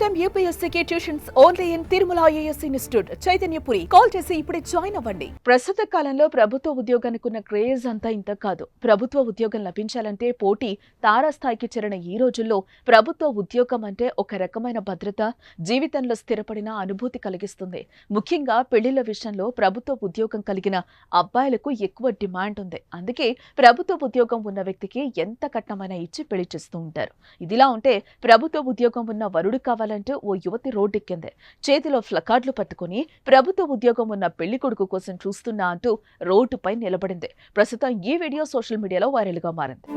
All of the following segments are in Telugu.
టైమ్ యూపీఎస్సీకి tuitions only in Tirumala IAS institute Chaitanyapuri. Call చేసి ఇప్పుడే జాయిన్ అవ్వండి. ప్రస్తుత కాలంలో ప్రభుత్వ ఉద్యోగానికి ఉన్న క్రేజ్ అంతా ఇంత కాదు. ప్రభుత్వ ఉద్యోగం లభించాలంటే పోటీ తారాస్థాయికి చేరిన ఈ రోజుల్లో ప్రభుత్వ ఉద్యోగం అంటే ఒక రకమైన భద్రత, జీవితంలో స్థిరపడిన అనుభూతి కలిగిస్తుంది. ముఖ్యంగా పెళ్లిళ్ల విషయంలో ప్రభుత్వ ఉద్యోగం కలిగిన అబ్బాయిలకు ఎక్కువ డిమాండ్ ఉంది. అందుకే ప్రభుత్వ ఉద్యోగం ఉన్న వ్యక్తికి ఎంత కట్నమైనా ఇచ్చి పెళ్లి చేస్తూ ఉంటారు. ఇదిలా ఉంటే ప్రభుత్వ ఉద్యోగం ఉన్న వరుడు కావాలంటూ ఓ యువతి రోడ్డెక్కింది. చేతిలో ప్లకార్డులు పట్టుకుని ప్రభుత్వ ఉద్యోగం ఉన్న పెళ్లి కొడుకు కోసం చూస్తున్నా అంటూ రోడ్డుపై నిలబడింది. ప్రస్తుతం ఈ వీడియో సోషల్ మీడియాలో వైరల్ గా మారింది.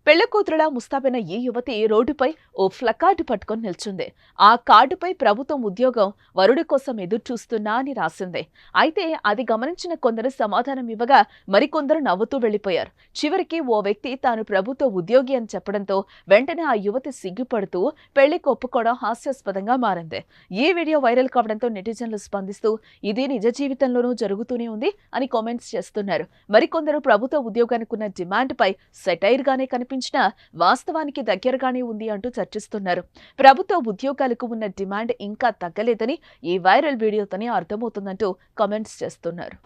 పెళ్లి కూతురులా ముస్తాబైన ఈ యువతి రోడ్డుపై ఓ ప్లకార్డు పట్టుకొని నిల్చుంది. ఆ కార్డుపై ప్రభుత్వం ఉద్యోగం వరుడి కోసం ఎదురు చూస్తున్నా అని రాసింది. అయితే అది గమనించిన కొందరు సమాధానం ఇవ్వగా మరికొందరు నవ్వుతూ వెళ్లిపోయారు. చివరికి ఓ వ్యక్తి తాను ప్రభుత్వ ఉద్యోగి అని చెప్పడంతో వెంటనే ఆ యువతి సిగ్గుపడుతూ పెళ్లికి ఒప్పుకోవడం హాస్యాస్పదంగా మారింది. ఈ వీడియో వైరల్ కావడంతో నెటిజన్లు స్పందిస్తూ ఇది నిజ జీవితంలోనూ జరుగుతూనే ఉంది అని కామెంట్స్ చేస్తున్నారు. మరికొందరు ప్రభుత్వ ఉద్యోగానికి ఉన్న డిమాండ్ పై సెటైర్ గానే కనిపించారు, వాస్తవానికి దగ్గరగానే ఉంది అంటూ చర్చిస్తున్నారు. ప్రభుత్వ ఉద్యోగాలకు ఉన్న డిమాండ్ ఇంకా తగ్గలేదని ఈ వైరల్ వీడియోతోనే అర్థమవుతుందంటూ కామెంట్స్ చేస్తున్నారు.